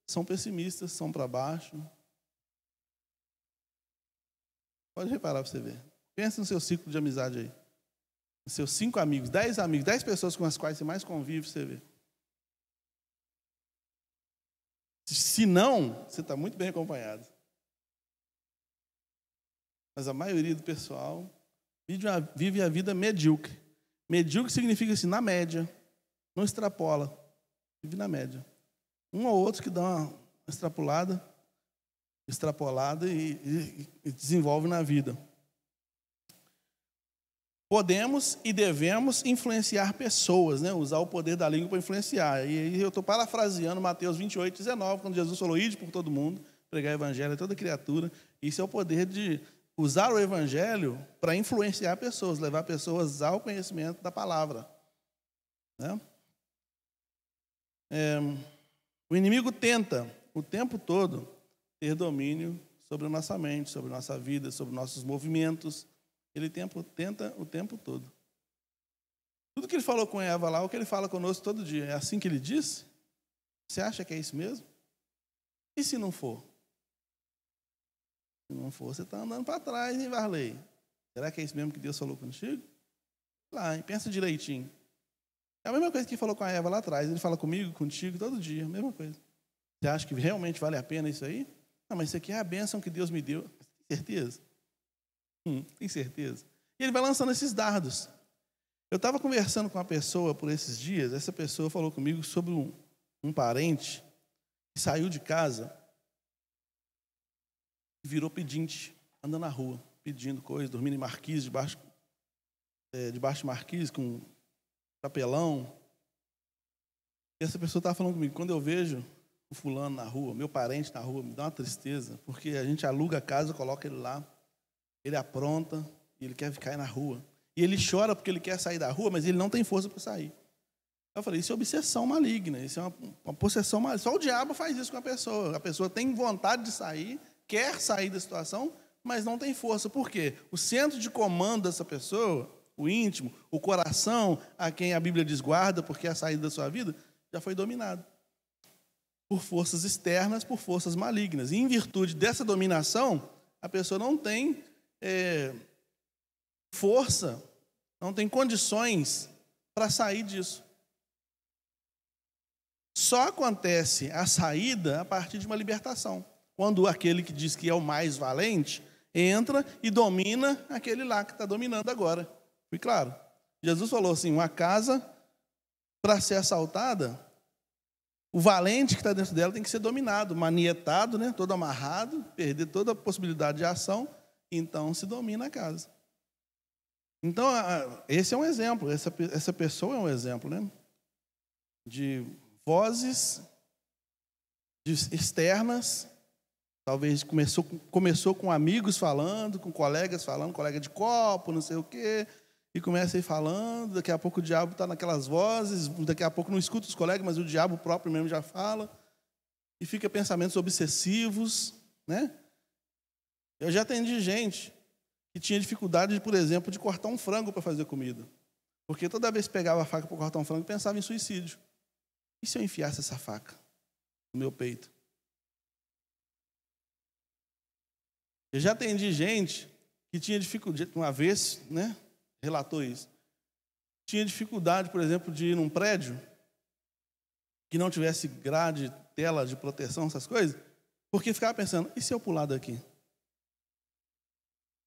são pessimistas, são para baixo. Pode reparar para você ver. Pensa no seu ciclo de amizade aí. Nos seus 5 amigos, 10 amigos, 10 pessoas com as quais você mais convive, você vê. Se não, você está muito bem acompanhado. Mas a maioria do pessoal vive a vida medíocre. Medíocre significa assim, na média. Não extrapola. Vive na média. Um ou outro que dá uma extrapolada e desenvolve na vida. Podemos e devemos influenciar pessoas, né? Usar o poder da língua para influenciar. E aí eu estou parafraseando Mateus 28, 19, quando Jesus falou, ide por todo mundo, pregar o evangelho a toda criatura. Isso é o poder de usar o evangelho para influenciar pessoas, levar pessoas ao conhecimento da palavra. Né? O inimigo tenta, o tempo todo, ter domínio sobre a nossa mente, sobre a nossa vida, sobre nossos movimentos. Ele tenta o tempo todo. Tudo que ele falou com Eva lá, é o que ele fala conosco todo dia. É assim que ele disse? Você acha que é isso mesmo? E se não for? Se não for, você está andando para trás, hein, Varley? Será que é isso mesmo que Deus falou contigo? Lá, hein? Pensa direitinho. É a mesma coisa que ele falou com a Eva lá atrás. Ele fala comigo, contigo, todo dia. A mesma coisa. Você acha que realmente vale a pena isso aí? Não, mas isso aqui é a bênção que Deus me deu. Tem certeza? Tem certeza? E ele vai lançando esses dardos. Eu estava conversando com uma pessoa por esses dias. Essa pessoa falou comigo sobre um parente que saiu de casa e virou pedinte, andando na rua, pedindo coisas, dormindo em marquise, debaixo de marquise, com papelão. E essa pessoa estava falando comigo, quando eu vejo o fulano na rua, meu parente na rua, me dá uma tristeza, porque a gente aluga a casa, coloca ele lá, ele apronta e ele quer ficar aí na rua. E ele chora porque ele quer sair da rua, mas ele não tem força para sair. Eu falei, isso é obsessão maligna, isso é uma possessão maligna. Só o diabo faz isso com a pessoa. A pessoa tem vontade de sair, quer sair da situação, mas não tem força. Por quê? O centro de comando dessa pessoa, o íntimo, o coração, a quem a Bíblia diz guarda, porque é a saída da sua vida, já foi dominado por forças externas, por forças malignas. E em virtude dessa dominação, a pessoa não tem força, não tem condições para sair disso. Só acontece a saída a partir de uma libertação. Quando aquele que diz que é o mais valente entra e domina aquele lá que está dominando agora. Foi claro? Jesus falou assim, uma casa, para ser assaltada, o valente que está dentro dela tem que ser dominado, manietado, né, todo amarrado, perder toda a possibilidade de ação, então se domina a casa. Então, esse é um exemplo, essa pessoa é um exemplo, né? De vozes externas, talvez começou com amigos falando, com colegas falando, colega de copo, não sei o quê, e começa a ir falando, daqui a pouco o diabo está naquelas vozes, daqui a pouco não escuta os colegas, mas o diabo próprio mesmo já fala, e fica pensamentos obsessivos, né? Eu já atendi gente que tinha dificuldade, por exemplo, de cortar um frango para fazer comida. Porque toda vez que pegava a faca para cortar um frango, pensava em suicídio. E se eu enfiasse essa faca no meu peito? Eu já atendi gente que tinha dificuldade, uma vez, né, relatou isso. Tinha dificuldade, por exemplo, de ir num prédio que não tivesse grade, tela de proteção, essas coisas, porque ficava pensando, e se eu pular daqui?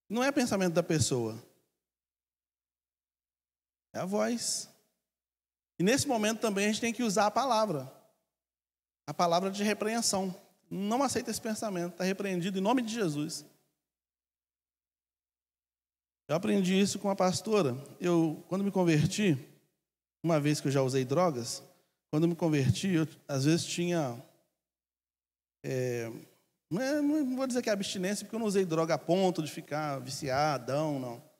Não é pensamento da pessoa, é a voz. E nesse momento também a gente tem que usar a palavra de repreensão. Não aceita esse pensamento, está repreendido em nome de Jesus. Eu aprendi isso com uma pastora. Quando me converti, uma vez que eu já usei drogas, quando me converti, eu às vezes tinha... não vou dizer que é abstinência, porque eu não usei droga a ponto de ficar viciadão, não.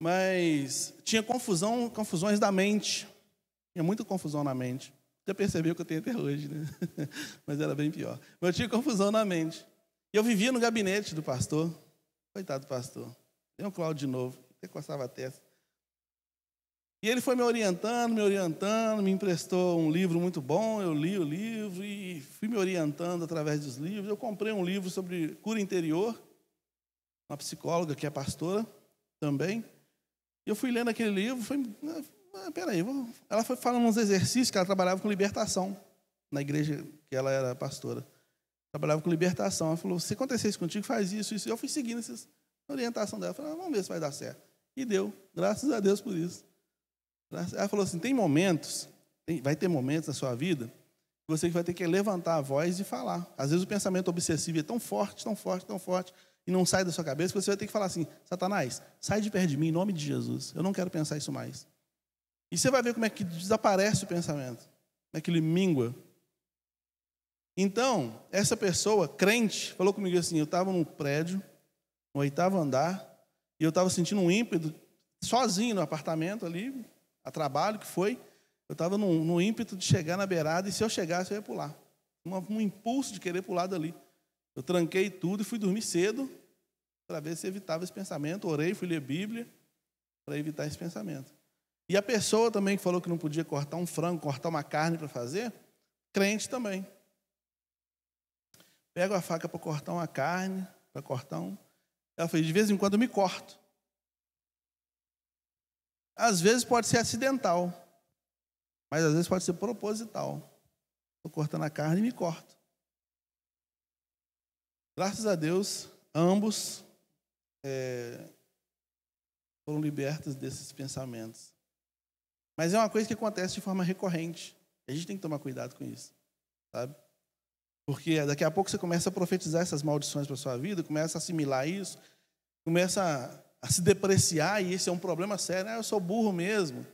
Mas tinha confusões da mente. Tinha muita confusão na mente. Já percebeu que eu tenho até hoje, né? Mas era bem pior. Mas eu tinha confusão na mente. E eu vivia no gabinete do pastor. Coitado do pastor. Tem um Cláudio de novo. Até coçava a testa. E ele foi me orientando, me emprestou um livro muito bom, eu li o livro e fui me orientando através dos livros. Eu comprei um livro sobre cura interior, uma psicóloga que é pastora também. E eu fui lendo aquele livro, ela foi falando uns exercícios, que ela trabalhava com libertação, na igreja que ela era pastora. Trabalhava com libertação. Ela falou, se acontecer isso contigo, faz isso, isso. E eu fui seguindo essa orientação dela. Eu falei, vamos ver se vai dar certo. E deu, graças a Deus por isso. Ela falou assim, vai ter momentos na sua vida que você vai ter que levantar a voz e falar. Às vezes o pensamento obsessivo é tão forte, tão forte, tão forte, e não sai da sua cabeça, que você vai ter que falar assim, Satanás, sai de perto de mim, em nome de Jesus. Eu não quero pensar isso mais. E você vai ver como é que desaparece o pensamento, como é que ele mingua. Então, essa pessoa, crente, falou comigo assim, eu estava num prédio, no 8º andar, e eu estava sentindo um ímpeto, sozinho no apartamento ali, a trabalho que foi, eu estava num ímpeto de chegar na beirada, e se eu chegasse, eu ia pular. Um impulso de querer pular dali. Eu tranquei tudo e fui dormir cedo, para ver se evitava esse pensamento. Orei, fui ler Bíblia, para evitar esse pensamento. E a pessoa também que falou que não podia cortar um frango, cortar uma carne para fazer, crente também. Pego a faca para cortar uma carne, para cortar um... Ela falou, de vez em quando eu me corto. Às vezes pode ser acidental, mas às vezes pode ser proposital. Estou cortando a carne e me corto. Graças a Deus, ambos foram libertos desses pensamentos. Mas é uma coisa que acontece de forma recorrente. A gente tem que tomar cuidado com isso, sabe? Porque daqui a pouco você começa a profetizar essas maldições para a sua vida, começa a assimilar isso, começa a se depreciar, e esse é um problema sério. Eu sou burro mesmo.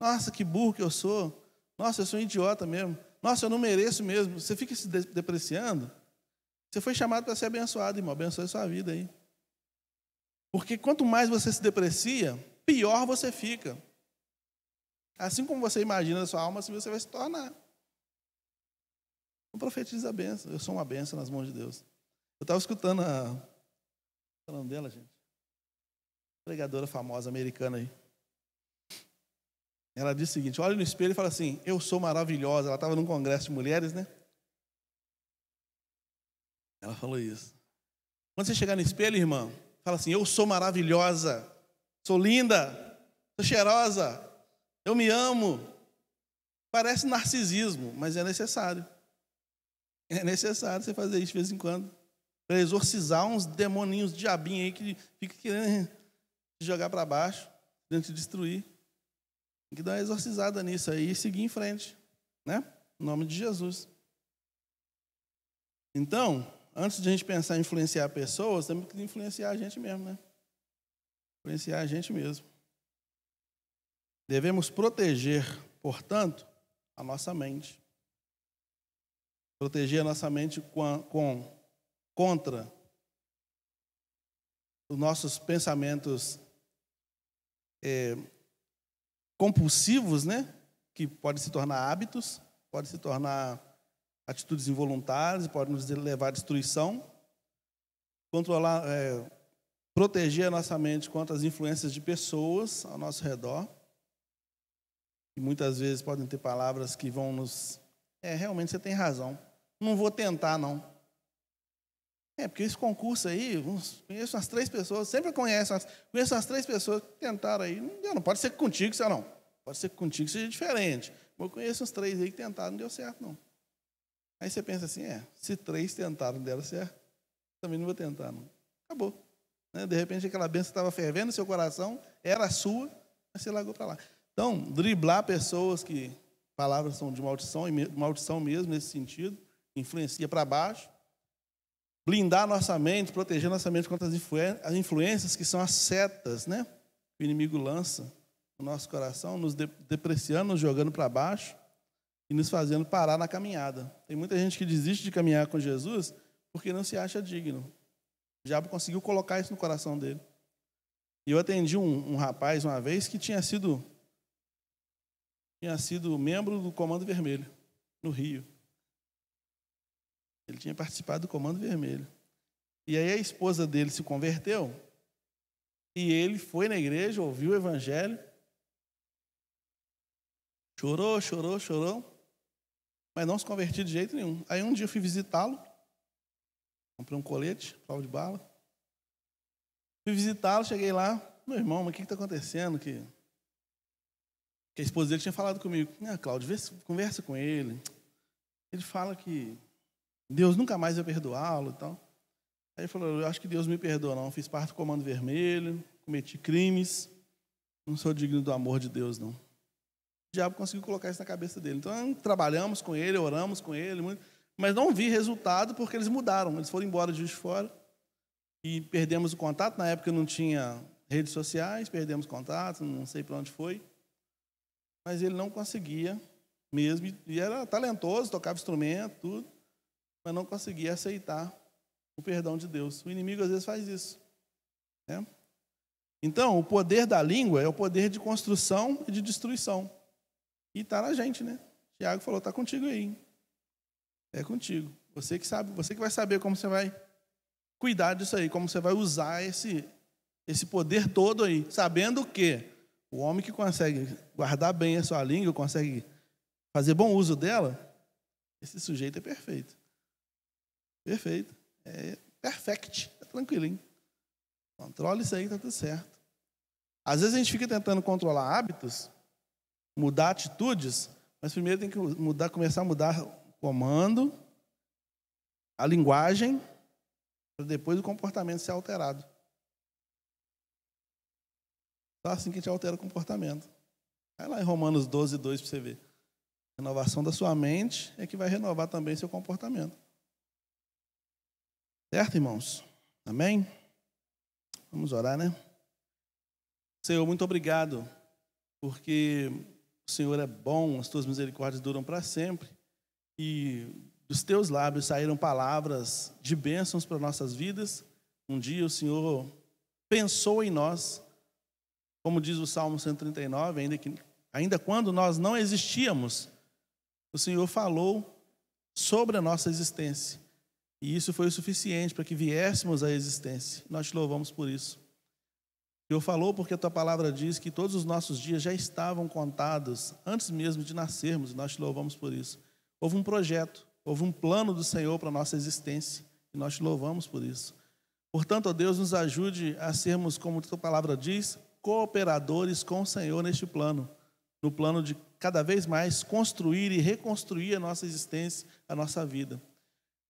Nossa, que burro que eu sou. Nossa, eu sou um idiota mesmo. Nossa, eu não mereço mesmo. Você fica se depreciando. Você foi chamado para ser abençoado, irmão. Abençoe a sua vida aí. Porque quanto mais você se deprecia, pior você fica. Assim como você imagina na sua alma, assim você vai se tornar. Não profetiza a bênção. Eu sou uma bênção nas mãos de Deus. Eu estava escutando o nome dela, gente? Pregadora famosa americana aí. Ela disse o seguinte, olha no espelho e fala assim, eu sou maravilhosa. Ela estava num congresso de mulheres, né? Ela falou isso. Quando você chegar no espelho, irmão, fala assim, eu sou maravilhosa, sou linda, sou cheirosa, eu me amo. Parece narcisismo, mas é necessário. É necessário você fazer isso de vez em quando. Para exorcizar uns demoninhos, diabinhos aí que fica querendo te jogar para baixo, querendo te destruir. Tem que dar uma exorcizada nisso aí e seguir em frente, né? Em nome de Jesus. Então, antes de a gente pensar em influenciar pessoas, temos que influenciar a gente mesmo, né? influenciar a gente mesmo. Devemos proteger, portanto, a nossa mente. Proteger a nossa mente contra os nossos pensamentos compulsivos, né? Que podem se tornar hábitos, podem se tornar atitudes involuntárias, podem nos levar à destruição. Proteger a nossa mente contra as influências de pessoas ao nosso redor, que muitas vezes podem ter palavras que vão nos... realmente você tem razão. Não vou tentar, não. Porque esse concurso aí, conheço umas 3 pessoas, sempre conheço umas 3 pessoas que tentaram aí. Não pode ser contigo, senhor, não. Pode ser que contigo seja diferente. Mas eu conheço uns 3 aí que tentaram, não deu certo, não. Aí você pensa assim, se 3 tentaram, não deram certo, também não vou tentar, não. Acabou. De repente, aquela bênção estava fervendo no seu coração, era sua, mas você largou para lá. Então, driblar pessoas que palavras são de maldição, e maldição mesmo nesse sentido, influencia para baixo. Blindar nossa mente, proteger nossa mente contra as influências que são as setas, né? Que o inimigo lança no nosso coração, nos depreciando, nos jogando para baixo e nos fazendo parar na caminhada. Tem muita gente que desiste de caminhar com Jesus porque não se acha digno. O diabo conseguiu colocar isso no coração dele. E eu atendi um rapaz uma vez que tinha sido membro do Comando Vermelho, no Rio. Ele tinha participado do Comando Vermelho. E aí a esposa dele se converteu e ele foi na igreja, ouviu o evangelho, chorou, mas não se convertiu de jeito nenhum. Aí um dia eu fui visitá-lo, comprei um colete, prova de bala. Fui visitá-lo, cheguei lá, meu irmão, mas o que está acontecendo? Que a esposa dele tinha falado comigo, Cláudio, conversa com ele. Ele fala que Deus nunca mais vai perdoá-lo e tal. Aí ele falou, eu acho que Deus me perdoa, não. Fiz parte do Comando Vermelho, cometi crimes, não sou digno do amor de Deus, não. O diabo conseguiu colocar isso na cabeça dele. Então, trabalhamos com ele, oramos com ele, mas não vi resultado porque eles mudaram. Eles foram embora de Juiz de Fora e perdemos o contato. Na época não tinha redes sociais, perdemos contato, não sei para onde foi. Mas ele não conseguia mesmo, e era talentoso, tocava instrumento, tudo, mas não conseguia aceitar o perdão de Deus. O inimigo às vezes faz isso. Né? Então, o poder da língua é o poder de construção e de destruição. E está na gente, né? Tiago falou, está contigo aí. É contigo. Você que sabe, você que vai saber como você vai cuidar disso aí, como você vai usar esse poder todo aí, sabendo que o homem que consegue guardar bem a sua língua, consegue fazer bom uso dela, esse sujeito é perfeito. Perfeito. É perfect. É tranquilinho. Controle isso aí, está tudo certo. Às vezes a gente fica tentando controlar hábitos, mudar atitudes, mas primeiro tem que começar a mudar o comando, a linguagem, para depois o comportamento ser alterado. Só assim que a gente altera o comportamento. Vai lá em Romanos 12, 2 para você ver. A renovação da sua mente é que vai renovar também seu comportamento. Certo, irmãos? Amém? Vamos orar, né? Senhor, muito obrigado, porque o Senhor é bom, as tuas misericórdias duram para sempre, e dos teus lábios saíram palavras de bênçãos para nossas vidas. Um dia o Senhor pensou em nós, como diz o Salmo 139, ainda quando nós não existíamos, o Senhor falou sobre a nossa existência. E isso foi o suficiente para que viéssemos à existência. Nós te louvamos por isso. O Senhor falou porque a tua palavra diz que todos os nossos dias já estavam contados antes mesmo de nascermos. E nós te louvamos por isso. Houve um projeto, houve um plano do Senhor para a nossa existência. E nós te louvamos por isso. Portanto, ó Deus, nos ajude a sermos, como a tua palavra diz, cooperadores com o Senhor neste plano. No plano de cada vez mais construir e reconstruir a nossa existência, a nossa vida.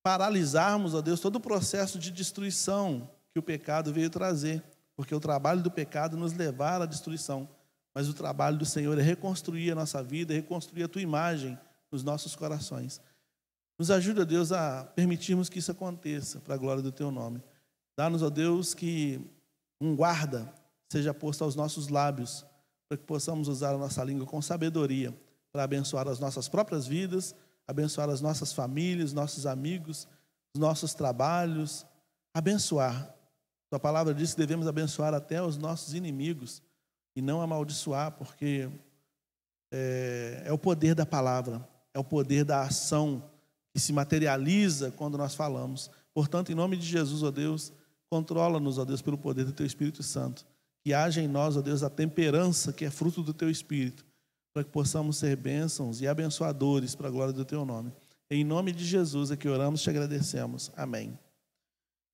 Paralisarmos, ó Deus, todo o processo de destruição que o pecado veio trazer, porque o trabalho do pecado nos levar à destruição, mas o trabalho do Senhor é reconstruir a nossa vida, reconstruir a tua imagem nos nossos corações. Nos ajuda, Deus, a permitirmos que isso aconteça, para a glória do teu nome. Dá-nos, ó Deus, que um guarda seja posto aos nossos lábios, para que possamos usar a nossa língua com sabedoria, para abençoar as nossas próprias vidas, abençoar as nossas famílias, nossos amigos, os nossos trabalhos, abençoar. Sua palavra diz que devemos abençoar até os nossos inimigos e não amaldiçoar, porque é o poder da palavra, é o poder da ação que se materializa quando nós falamos. Portanto, em nome de Jesus, ó Deus, controla-nos, ó Deus, pelo poder do Teu Espírito Santo. Que haja em nós, ó Deus, a temperança que é fruto do Teu Espírito, para que possamos ser bênçãos e abençoadores para a glória do Teu nome. Em nome de Jesus é que oramos e te agradecemos. Amém.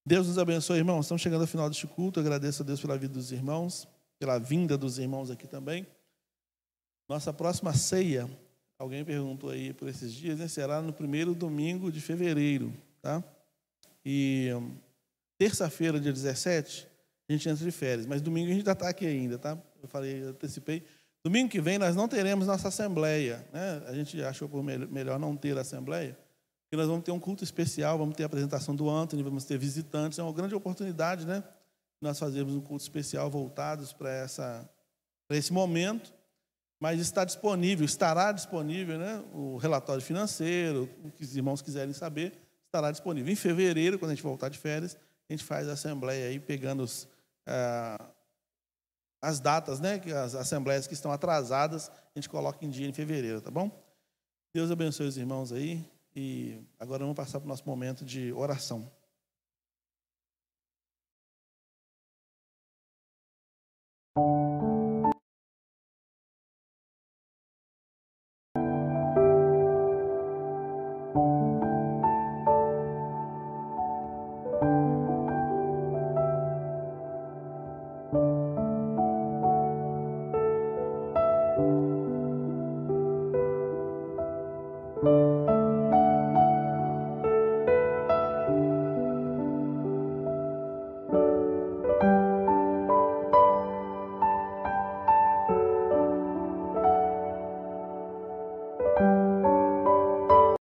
Deus nos abençoe, irmãos. Estamos chegando ao final deste culto. Eu agradeço a Deus pela vida dos irmãos, pela vinda dos irmãos aqui também. Nossa próxima ceia, alguém perguntou aí por esses dias, né? Será no primeiro domingo de fevereiro, tá? E terça-feira, dia 17, a gente entra de férias, mas domingo a gente já está aqui ainda, tá? Eu antecipei. Domingo que vem nós não teremos nossa assembleia, né? A gente achou por melhor não ter a assembleia, porque nós vamos ter um culto especial, vamos ter a apresentação do Antony, vamos ter visitantes, é uma grande oportunidade, né? Nós fazemos um culto especial voltados para esse momento, mas estará disponível, né? O relatório financeiro, o que os irmãos quiserem saber, estará disponível. Em fevereiro, quando a gente voltar de férias, a gente faz a assembleia aí, pegando as datas, né? As assembleias que estão atrasadas, a gente coloca em dia em fevereiro, tá bom? Deus abençoe os irmãos aí. E agora vamos passar para o nosso momento de oração.